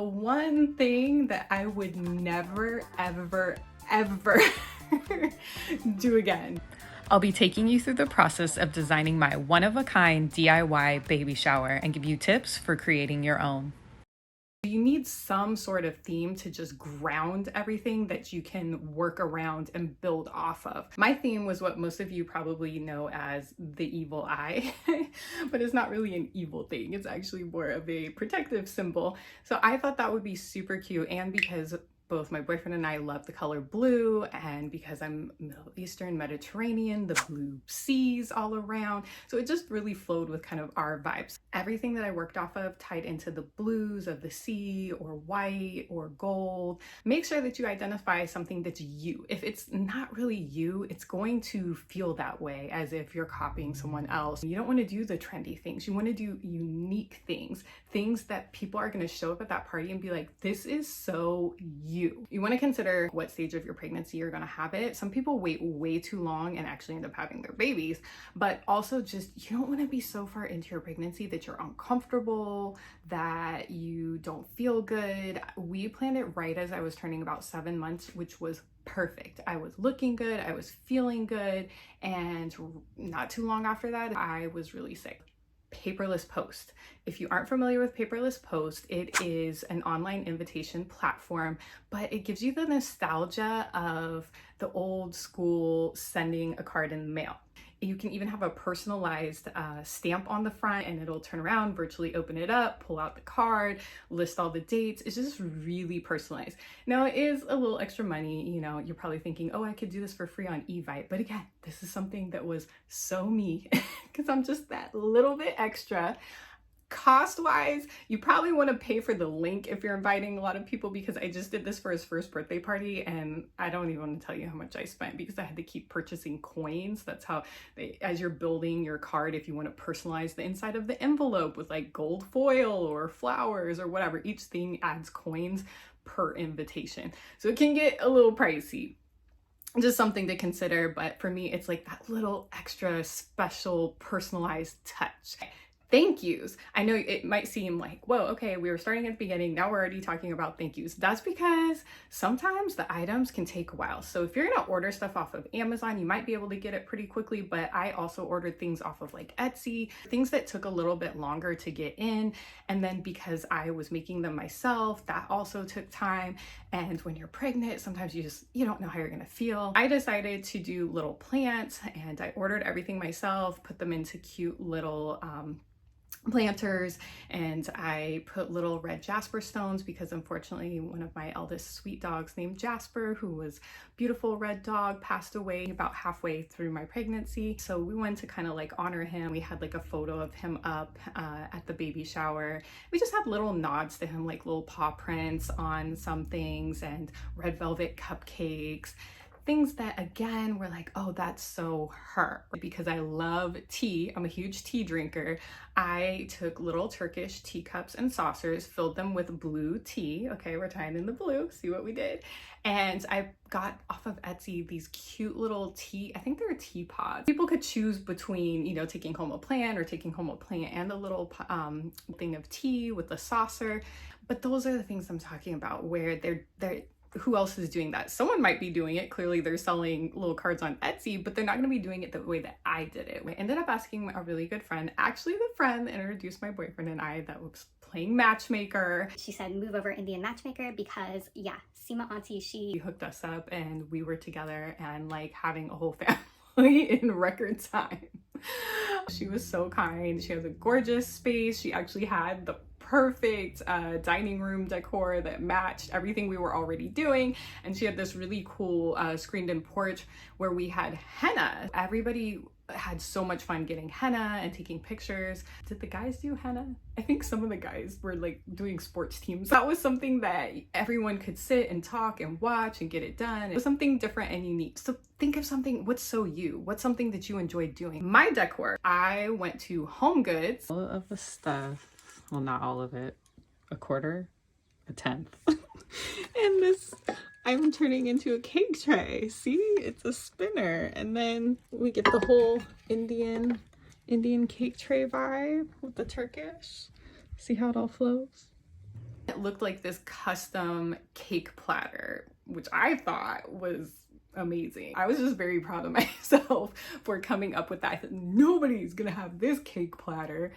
One thing that I would never, ever, ever do again. I'll be taking you through the process of designing my one-of-a-kind DIY baby shower and give you tips for creating your own. You need some sort of theme to just ground everything that you can work around and build off of. My theme was what most of you probably know as the evil eye, but it's not really an evil thing. It's actually more of a protective symbol. So I thought that would be super cute, and because both my boyfriend and I love the color blue, and because I'm Middle Eastern Mediterranean, the blue seas all around. So it just really flowed with kind of our vibes. Everything that I worked off of tied into the blues of the sea or white or gold. Make sure that you identify something that's you. If it's not really you, it's going to feel that way as if you're copying someone else. You don't want to do the trendy things. You want to do unique things, things that people are going to show up at that party and be like, this is so you. You want to consider what stage of your pregnancy you're going to have it. Some people wait way too long and actually end up having their babies, but also just you don't want to be so far into your pregnancy that you're uncomfortable, that you don't feel good. We planned it right as I was turning about 7 months, which was perfect. I was looking good, I was feeling good, and not too long after that, I was really sick. Paperless Post. If you aren't familiar with Paperless Post, it is an online invitation platform, but it gives you the nostalgia of the old school sending a card in the mail. You can even have a personalized stamp on the front, and it'll turn around, virtually open it up, pull out the card, list all the dates. It's just really personalized. Now it is a little extra money. You know, you're probably thinking, oh, I could do this for free on Evite. But again, this is something that was so me because I'm just that little bit extra. Cost-wise, you probably want to pay for the link if you're inviting a lot of people, because I just did this for his first birthday party and I don't even want to tell you how much I spent because I had to keep purchasing coins. That's how as you're building your card, if you want to personalize the inside of the envelope with like gold foil or flowers or whatever, each thing adds coins per invitation. So it can get a little pricey. Just something to consider, but for me, it's like that little extra special personalized touch. Thank yous. I know it might seem like, whoa, okay, we were starting at the beginning, now we're already talking about thank yous. That's because sometimes the items can take a while. So if you're gonna order stuff off of Amazon, you might be able to get it pretty quickly, but I also ordered things off of like Etsy, things that took a little bit longer to get in. And then because I was making them myself, that also took time. And when you're pregnant, sometimes you don't know how you're gonna feel. I decided to do little plants, and I ordered everything myself, put them into cute little planters, and I put little red jasper stones because unfortunately one of my eldest sweet dogs named Jasper, who was a beautiful red dog, passed away about halfway through my pregnancy. So we wanted to kind of like honor him. We had like a photo of him up at the baby shower. We just had little nods to him, like little paw prints on some things and red velvet cupcakes. Things that again were like, oh, that's so her. Because I love tea, I'm a huge tea drinker. I took little Turkish teacups and saucers, filled them with blue tea. Okay, we're tying in the blue, see what we did. And I got off of Etsy these cute little tea, I think they're teapots. People could choose between, you know, taking home a plant or taking home a plant and a little thing of tea with a saucer. But those are the things I'm talking about, where they're who else is doing that? Someone might be doing it. Clearly they're selling little cards on Etsy, but they're not going to be doing it the way that I did it. I ended up asking a really good friend, actually the friend that introduced my boyfriend and I, that was playing matchmaker. She said move over Indian matchmaker because yeah, Seema auntie, she hooked us up and we were together and like having a whole family in record time. She was so kind. She has a gorgeous space. She actually had the perfect dining room decor that matched everything we were already doing, and she had this really cool screened-in porch where we had henna. Everybody had so much fun getting henna and taking pictures. Did the guys do henna? I think some of the guys were like doing sports teams. That was something that everyone could sit and talk and watch and get it done. It was something different and unique. So think of something, what's so you? What's something that you enjoyed doing? My decor, I went to Home Goods. All of the stuff, well, not all of it, a quarter, a tenth. And this, I'm turning into a cake tray. See, it's a spinner. And then we get the whole Indian cake tray vibe with the Turkish. See how it all flows? It looked like this custom cake platter, which I thought was amazing. I was just very proud of myself for coming up with that. I thought, nobody's gonna have this cake platter.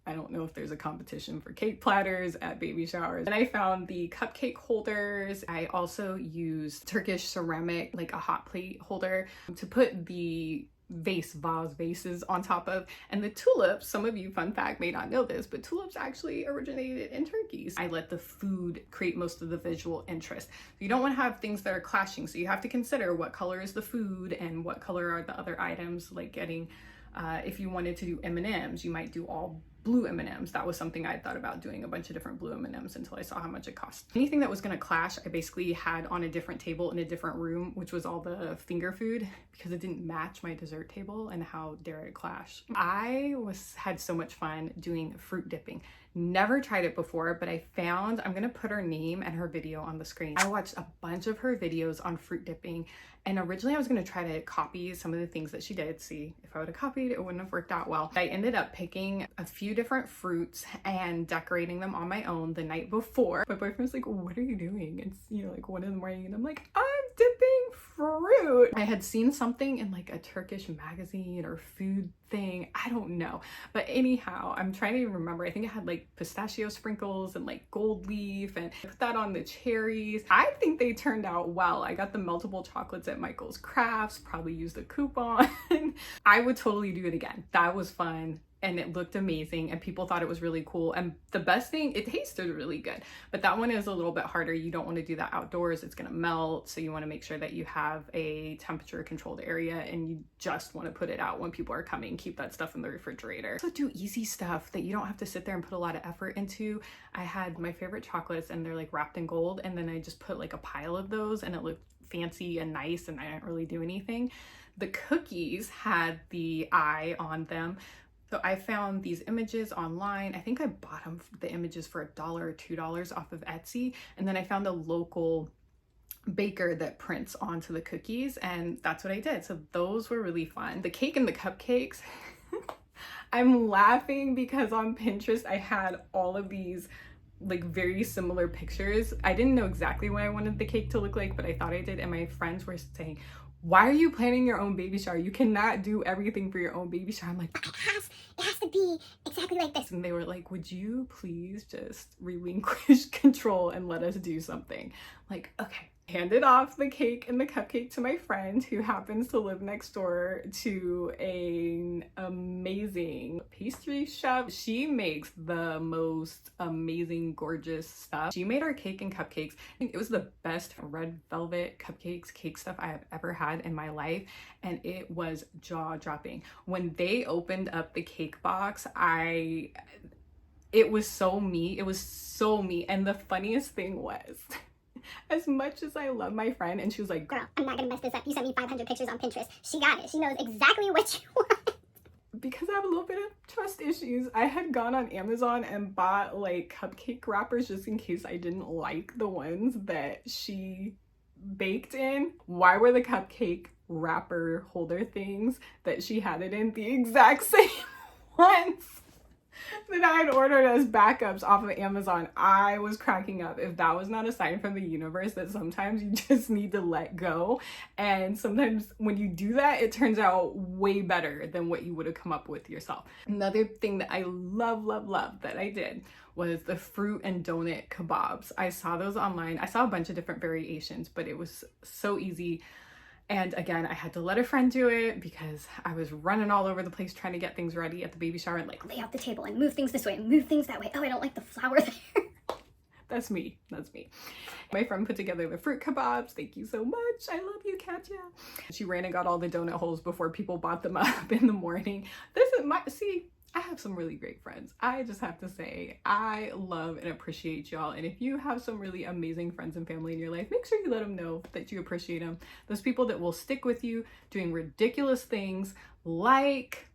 I don't know if there's a competition for cake platters at baby showers. And I found the cupcake holders. I also used Turkish ceramic, like a hot plate holder, to put the vases on top of. And the tulips, some of you, fun fact, may not know this, but tulips actually originated in Turkey. I let the food create most of the visual interest. You don't want to have things that are clashing, so you have to consider what color is the food and what color are the other items. Like getting, if you wanted to do M&Ms, you might do all blue M&Ms. That was something I thought about doing, a bunch of different blue M&Ms, until I saw how much it cost. Anything that was going to clash, I basically had on a different table in a different room, which was all the finger food, because it didn't match my dessert table, and how dare it clash. I had so much fun doing fruit dipping. Never tried it before, but I found, I'm gonna put her name and her video on the screen. I watched a bunch of her videos on fruit dipping, and originally I was gonna try to copy some of the things that she did. See, if I would have copied, it wouldn't have worked out well. I ended up picking a few different fruits and decorating them on my own the night before. My boyfriend's like, what are you doing? It's, you know, like 1 in the morning, and I'm like, I'm dipping fruit. I had seen something in like a Turkish magazine or food thing, I don't know, but anyhow, I'm trying to even remember. I think it had like pistachio sprinkles and like gold leaf, and I put that on the cherries. I think they turned out well. I got the meltable chocolates at Michael's Crafts, probably used a coupon. I would totally do it again. That was fun. And it looked amazing, and people thought it was really cool. And the best thing, it tasted really good, but that one is a little bit harder. You don't want to do that outdoors, it's gonna melt. So you want to make sure that you have a temperature controlled area, and you just want to put it out when people are coming. Keep that stuff in the refrigerator. So do easy stuff that you don't have to sit there and put a lot of effort into. I had my favorite chocolates, and they're like wrapped in gold, and then I just put like a pile of those, and it looked fancy and nice, and I didn't really do anything. The cookies had the eye on them. So I found these images online. I think I bought them, the images, for $1 or $2 off of Etsy. And then I found a local baker that prints onto the cookies, and that's what I did. So those were really fun. The cake and the cupcakes, I'm laughing because on Pinterest I had all of these like very similar pictures. I didn't know exactly what I wanted the cake to look like, but I thought I did. And my friends were saying, why are you planning your own baby shower? You cannot do everything for your own baby shower. I'm like, It has to be exactly like this. and they were like, would you please just relinquish control and let us do something? I'm like, okay. Handed off the cake and the cupcake to my friend, who happens to live next door to an amazing pastry chef. She makes the most amazing, gorgeous stuff. She made our cake and cupcakes. I think it was the best red velvet cupcakes, cake stuff I have ever had in my life, and it was jaw-dropping. When they opened up the cake box, it was so me. It was so me. And the funniest thing was, as much as I love my friend, and she was like, Girl, I'm not gonna mess this up. You sent me 500 pictures on Pinterest. She got it. She knows exactly what you want. because I have a little bit of trust issues, I had gone on Amazon and bought like cupcake wrappers just in case I didn't like the ones that she baked in. Why were the cupcake wrapper holder things that she had it in the exact same ones that I had ordered as backups off of Amazon? I was cracking up. If that was not a sign from the universe that sometimes you just need to let go, and sometimes when you do that, it turns out way better than what you would have come up with yourself. Another thing that I love that I did was the fruit and donut kebabs. I saw those online. I saw a bunch of different variations, but it was so easy. And again, I had to let a friend do it because I was running all over the place trying to get things ready at the baby shower and like Lay out the table and move things this way and move things that way. Oh, I don't like the flour there. That's me. My friend put together the fruit kebabs. Thank you so much. I love you, Katya. She ran and got all the donut holes before people bought them up in the morning. I have some really great friends. I just have to say, I love and appreciate y'all. And if you have some really amazing friends and family in your life, make sure you let them know that you appreciate them. Those people that will stick with you doing ridiculous things like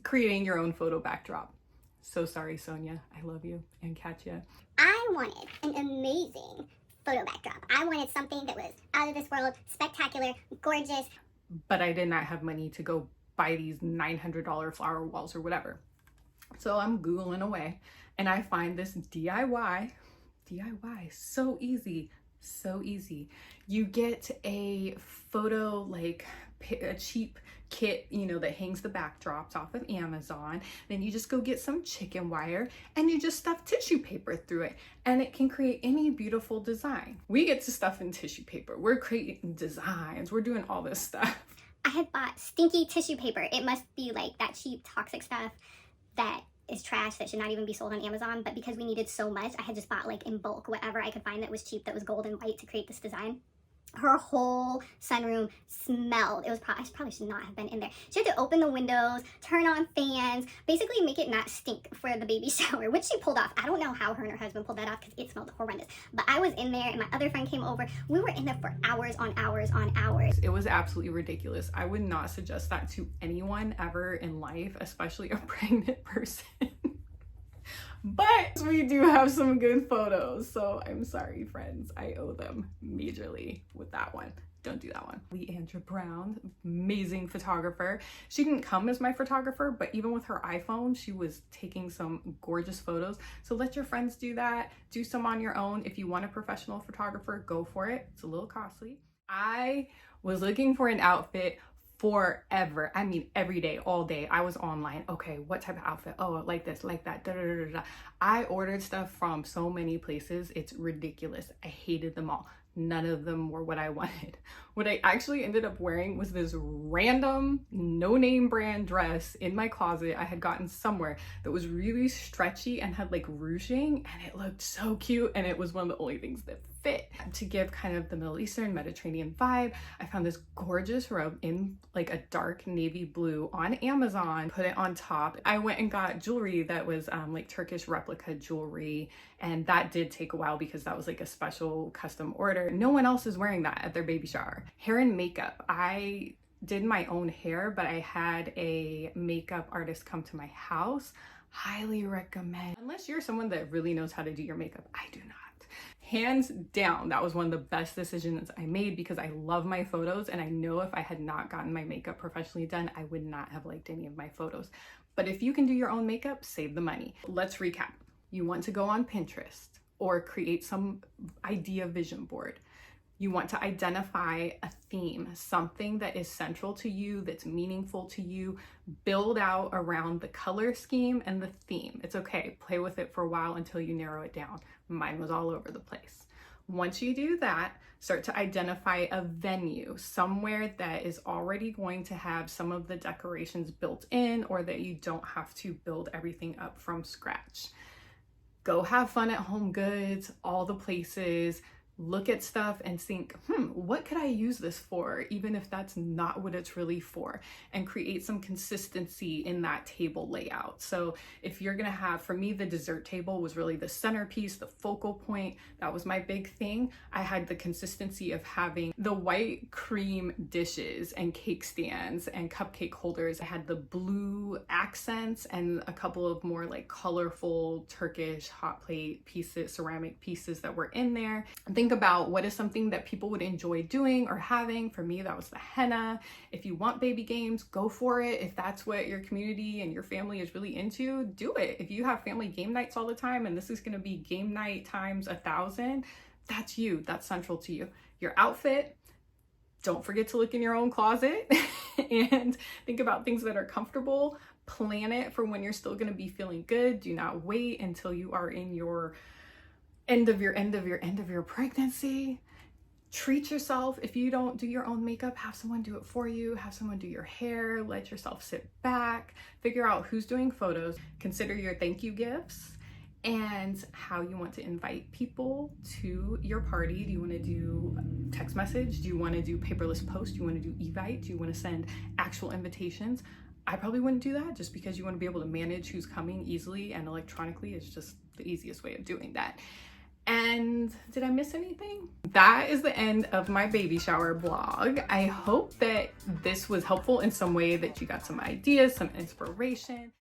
creating your own photo backdrop. So sorry, Sonia. I love you. And Katya. I wanted an amazing photo backdrop. I wanted something that was out of this world, spectacular, gorgeous. But I did not have money to go buy these $900 flower walls or whatever. So I'm Googling away and I find this DIY DIY, so easy, so easy. You get a photo, like a cheap kit, you know, that hangs the backdrops off of Amazon. Then you just go get some chicken wire and you just stuff tissue paper through it, and it can create any beautiful design. We get to stuff in tissue paper. We're creating designs. We're doing all this stuff. I had bought stinky tissue paper. It must be like that cheap toxic stuff that is trash that should not even be sold on Amazon, but because we needed so much, I had just bought like in bulk whatever I could find that was cheap, that was gold and white, to create this design. Her whole sunroom smelled. It was I probably should not have been in there. She had to open the windows, turn on fans, basically make it not stink for the baby shower, which she pulled off. I don't know how her and her husband pulled that off because it smelled horrendous. But I was in there and my other friend came over. We were in there for hours on hours on hours. It was absolutely ridiculous. I would not suggest that to anyone ever in life, especially a pregnant person. But we do have some good photos, so I'm sorry, friends. I owe them majorly with that one. Don't do that one. Leandra Brown, amazing photographer. She didn't come as my photographer, but even with her iPhone, she was taking some gorgeous photos. So let your friends do that. Do some on your own. If you want a professional photographer, go for it. It's a little costly. I was looking for an outfit forever. I mean, every day, all day, I was online. Okay, what type of outfit? Oh, like this, like that. Da, da, da, da, da. I ordered stuff from so many places. It's ridiculous. I hated them all. None of them were what I wanted. What I actually ended up wearing was this random no-name brand dress in my closet I had gotten somewhere that was really stretchy and had like ruching, and it looked so cute, and it was one of the only things that fit. To give kind of the Middle Eastern Mediterranean vibe, I found this gorgeous robe in like a dark navy blue on Amazon, put it on top. I went and got jewelry that was like Turkish replica jewelry, and that did take a while because that was like a special custom order. No one else is wearing that at their baby shower. Hair and makeup. I did my own hair, but I had a makeup artist come to my house. Highly recommend. Unless you're someone that really knows how to do your makeup. I do not. Hands down, that was one of the best decisions I made because I love my photos, and I know if I had not gotten my makeup professionally done, I would not have liked any of my photos. But if you can do your own makeup, save the money. Let's recap. You want to go on Pinterest or create some idea vision board. You want to identify a theme, something that is central to you, that's meaningful to you. Build out around the color scheme and the theme. It's okay, play with it for a while until you narrow it down. Mine was all over the place. Once you do that, start to identify a venue, somewhere that is already going to have some of the decorations built in, or that you don't have to build everything up from scratch. Go have fun at Home Goods, all the places. Look at stuff and think, what could I use this for, even if that's not what it's really for, and create some consistency in that table layout. So if you're gonna have, for me, the dessert table was really the centerpiece, the focal point. That was my big thing. I had the consistency of having the white cream dishes and cake stands and cupcake holders. I had the blue accents and a couple of more like colorful Turkish hot plate pieces, ceramic pieces that were in there. Think about what is something that people would enjoy doing or having. For me, that was the henna. If you want baby games, go for it. If that's what your community and your family is really into, do it. If you have family game nights all the time and this is going to be game night times 1,000, that's you. That's central to you. Your outfit, don't forget to look in your own closet and think about things that are comfortable. Plan it for when you're still going to be feeling good. Do not wait until you are in your end of your pregnancy. Treat yourself. If you don't do your own makeup, have someone do it for you. Have someone do your hair. Let yourself sit back. Figure out who's doing photos. Consider your thank you gifts and how you want to invite people to your party. Do you want to do text message? Do you want to do paperless post? Do you want to do Evite? Do you want to send actual invitations? I probably wouldn't do that, just because you want to be able to manage who's coming easily, and electronically is just the easiest way of doing that. And did I miss anything? That is the end of my baby shower vlog. I hope that this was helpful in some way, that you got some ideas, some inspiration.